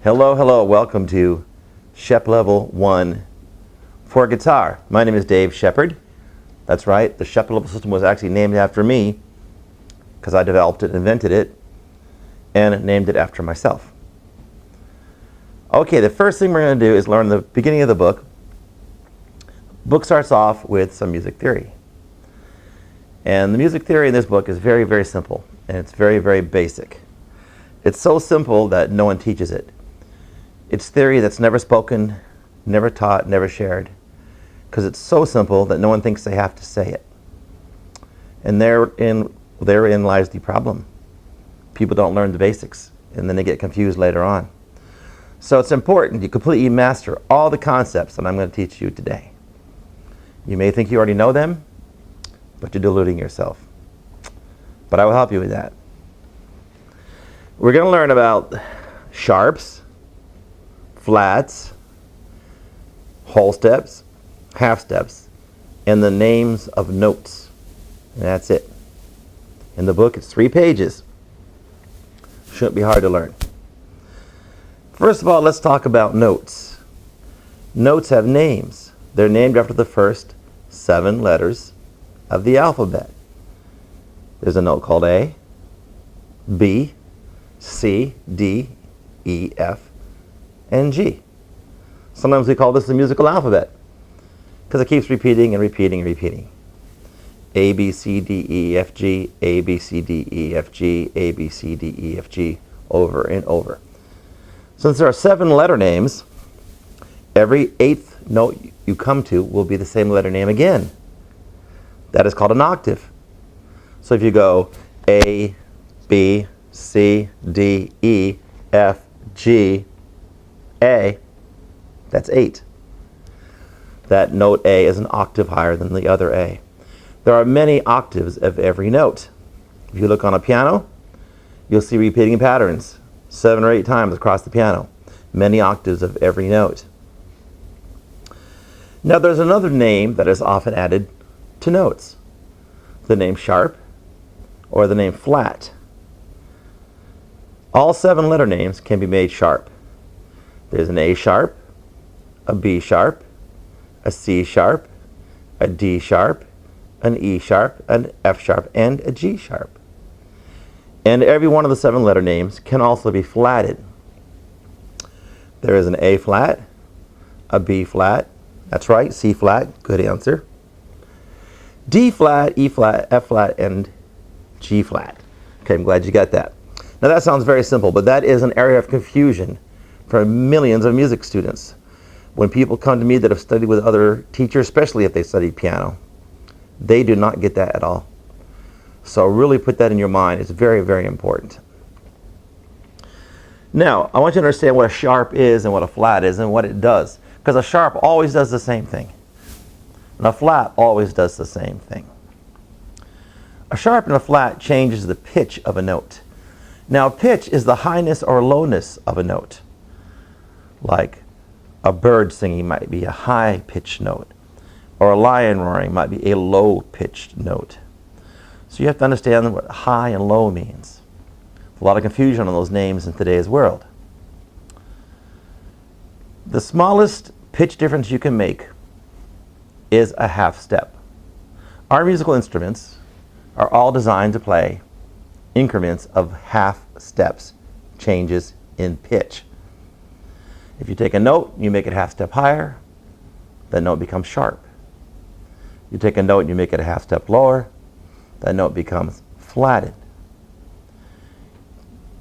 Hello, hello, welcome to ShepLevel 1 for guitar. My name is Dave Shepard. That's right, the ShepLevel system was actually named after me because I developed it, invented it, and named it after myself. Okay, the first thing we're going to do is learn the beginning of the book. The book starts off with some music theory. And the music theory in this book is very, very simple, and it's very, very basic. It's so simple that no one teaches it. It's theory that's never spoken, never taught, never shared, because it's so simple that no one thinks they have to say it. And therein lies the problem. People don't learn the basics, and then they get confused later on. So it's important you completely master all the concepts that I'm going to teach you today. You may think you already know them, but you're deluding yourself. But I will help you with that. We're going to learn about sharps, flats, whole steps, half steps, and the names of notes. And that's it. In the book, it's 3 pages. Shouldn't be hard to learn. First of all, let's talk about notes. Notes have names. They're named after the first 7 letters of the alphabet. There's a note called A, B, C, D, E, F, and G. Sometimes we call this the musical alphabet because it keeps repeating and repeating and repeating. A, B, C, D, E, F, G, A, B, C, D, E, F, G, A, B, C, D, E, F, G, over and over. Since there are 7 letter names, every 8th note you come to will be the same letter name again. That is called an octave. So if you go A, B, C, D, E, F, G, A, that's 8. That note A is an octave higher than the other A. There are many octaves of every note. If you look on a piano, you'll see repeating patterns 7 or 8 times across the piano. Many octaves of every note. Now there's another name that is often added to notes. The name sharp or the name flat. All 7 letter names can be made sharp. There's an A sharp, a B sharp, a C sharp, a D sharp, an E sharp, an F sharp, and a G sharp. And every one of the 7 letter names can also be flatted. There is an A flat, a B flat, that's right, C flat, good answer, D flat, E flat, F flat, and G flat. Okay, I'm glad you got that. Now that sounds very simple, but that is an area of confusion for millions of music students. When people come to me that have studied with other teachers, especially if they studied piano, they do not get that at all. So really put that in your mind. It's very, very important. Now, I want you to understand what a sharp is and what a flat is and what it does. Because a sharp always does the same thing. And a flat always does the same thing. A sharp and a flat changes the pitch of a note. Now, pitch is the highness or lowness of a note. Like a bird singing might be a high-pitched note, or a lion roaring might be a low-pitched note. So you have to understand what high and low means. A lot of confusion on those names in today's world. The smallest pitch difference you can make is a half step. Our musical instruments are all designed to play increments of half steps, changes in pitch. If you take a note, you make it a half step higher, that note becomes sharp. You take a note and you make it a half step lower, that note becomes flatted.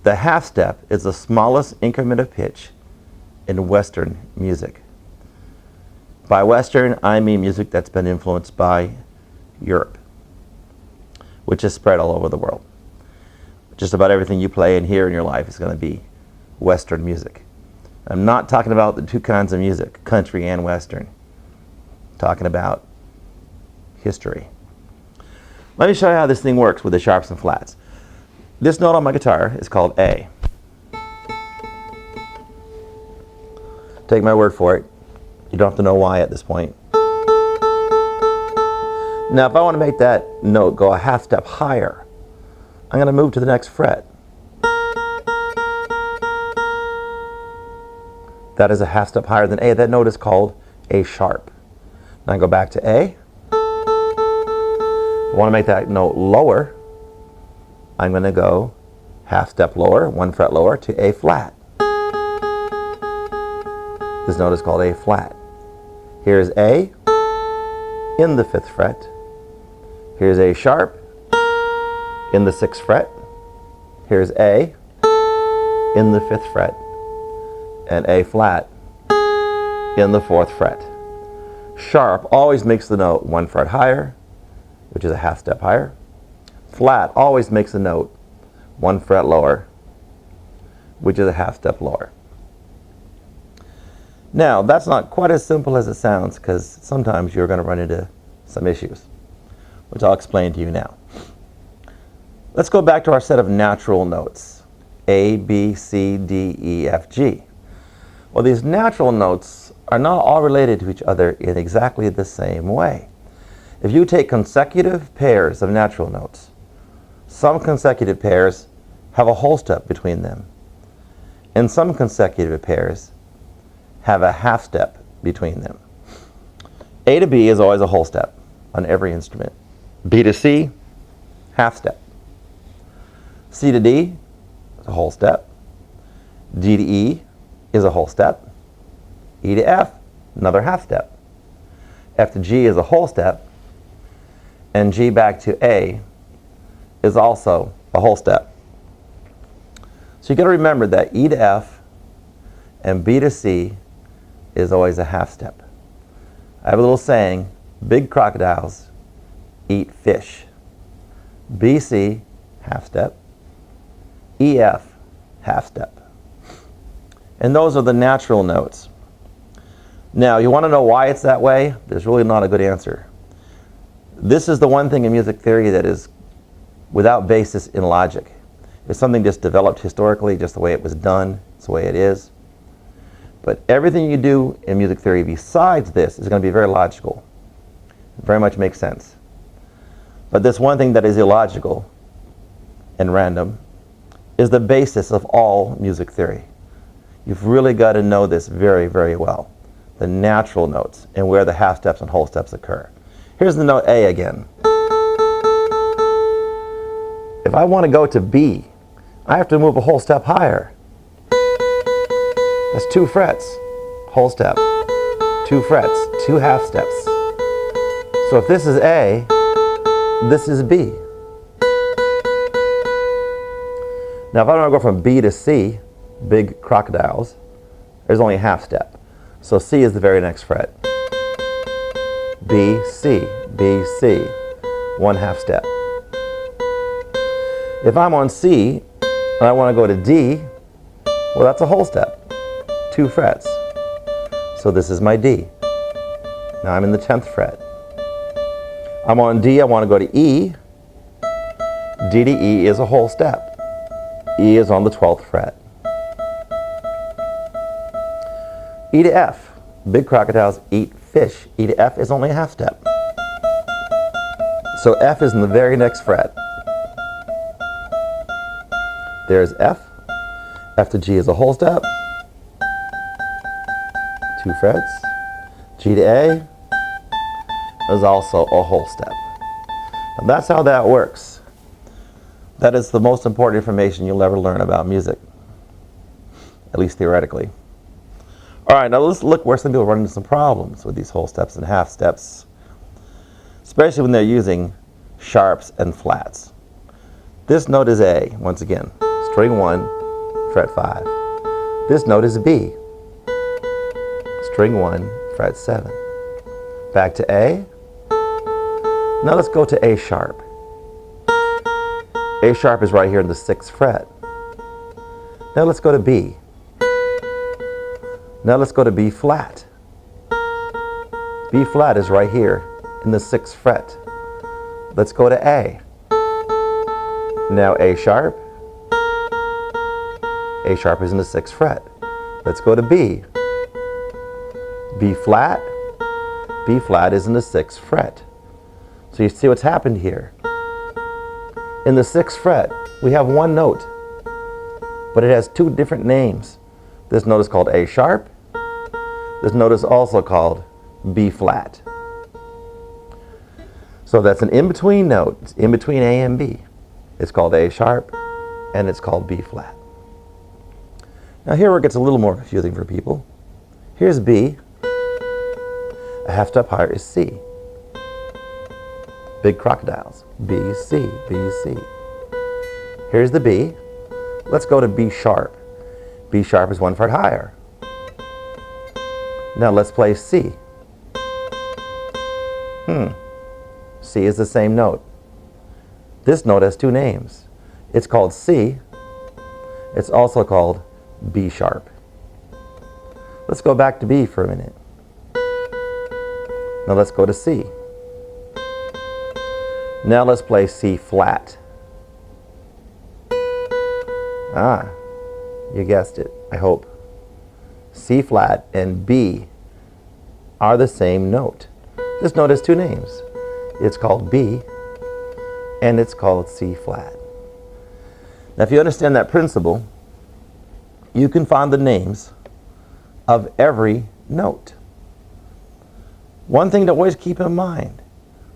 The half step is the smallest increment of pitch in Western music. By Western, I mean music that's been influenced by Europe, which is spread all over the world. Just about everything you play and hear in your life is going to be Western music. I'm not talking about the 2 kinds of music, country and Western. I'm talking about history. Let me show you how this thing works with the sharps and flats. This note on my guitar is called A. Take my word for it. You don't have to know why at this point. Now if I want to make that note go a half step higher, I'm going to move to the next fret. That is a half step higher than A. That note is called A sharp. Now I go back to A. If I want to make that note lower, I'm going to go half step lower, 1 fret lower, to A flat. This note is called A flat. Here's A in the 5th fret. Here's A sharp in the 6th fret. Here's A in the 5th fret. And A flat in the 4th fret. Sharp always makes the note 1 fret higher, which is a half step higher. Flat always makes the note 1 fret lower, which is a half step lower. Now, that's not quite as simple as it sounds, because sometimes you're going to run into some issues, which I'll explain to you now. Let's go back to our set of natural notes. A, B, C, D, E, F, G. Well, these natural notes are not all related to each other in exactly the same way. If you take consecutive pairs of natural notes, some consecutive pairs have a whole step between them, and some consecutive pairs have a half step between them. A to B is always a whole step on every instrument. B to C, half step. C to D is a whole step. D to E is a whole step. E to F, another half step. F to G is a whole step. And G back to A is also a whole step. So you've got to remember that E to F and B to C is always a half step. I have a little saying, big crocodiles eat fish. BC, half step. EF, half step. And those are the natural notes. Now, you want to know why it's that way? There's really not a good answer. This is the one thing in music theory that is without basis in logic. It's something just developed historically, just the way it was done. It's the way it is. But everything you do in music theory besides this is going to be very logical. It very much makes sense. But this one thing that is illogical and random is the basis of all music theory. You've really got to know this very, very well. The natural notes and where the half steps and whole steps occur. Here's the note A again. If I want to go to B, I have to move a whole step higher. That's 2 frets, whole step, 2 frets, 2 half steps. So if this is A, this is B. Now if I want to go from B to C, big crocodiles, there's only a half step. So C is the very next fret. B, C, B, C, 1 half step. If I'm on C and I want to go to D, well, that's a whole step, 2 frets. So this is my D. Now I'm in the 10th fret. I'm on D, I want to go to E. D to E is a whole step. E is on the 12th fret. E to F, big crocodiles eat fish. E to F is only a half step. So F is in the very next fret. There's F. F to G is a whole step. 2 frets. G to A is also a whole step. And that's how that works. That is the most important information you'll ever learn about music, at least theoretically. All right, now let's look where some people run into some problems with these whole steps and half steps, especially when they're using sharps and flats. This note is A, once again, string 1, fret 5. This note is B, string 1, fret 7. Back to A. Now let's go to A sharp. A sharp is right here in the 6th fret. Now let's go to B. Now let's go to B flat. B flat is right here in the 6th fret. Let's go to A. Now A sharp. A sharp is in the 6th fret. Let's go to B. B flat. B flat is in the 6th fret. So you see what's happened here. In the 6th fret, we have one note, but it has 2 different names. This note is called A sharp. This note is also called B flat. So that's an in-between note. It's in between A and B. It's called A sharp, and it's called B flat. Now here where it gets a little more confusing for people. Here's B. A half step higher is C. Big crocodiles. B, C, B, C. Here's the B. Let's go to B sharp. B sharp is 1 fret higher. Now let's play C. C is the same note. This note has two names. It's called C. It's also called B sharp. Let's go back to B for a minute. Now let's go to C. Now let's play C flat. You guessed it, I hope. C flat and B are the same note. This note has two names. It's called B and it's called C flat. Now if you understand that principle, you can find the names of every note. One thing to always keep in mind,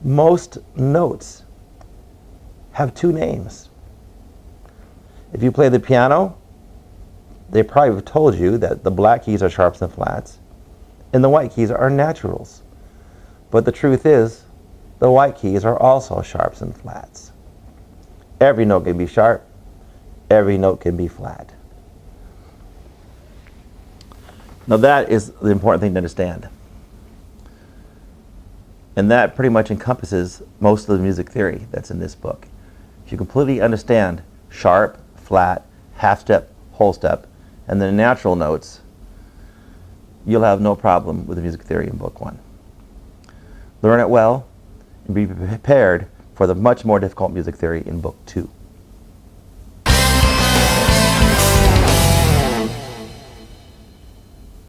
most notes have two names. If you play the piano, they probably have told you that the black keys are sharps and flats, and the white keys are naturals. But the truth is, the white keys are also sharps and flats. Every note can be sharp, every note can be flat. Now that is the important thing to understand. And that pretty much encompasses most of the music theory that's in this book. If you completely understand sharp, flat, half step, whole step, and the natural notes, you'll have no problem with the music theory in book 1. Learn it well and be prepared for the much more difficult music theory in book 2.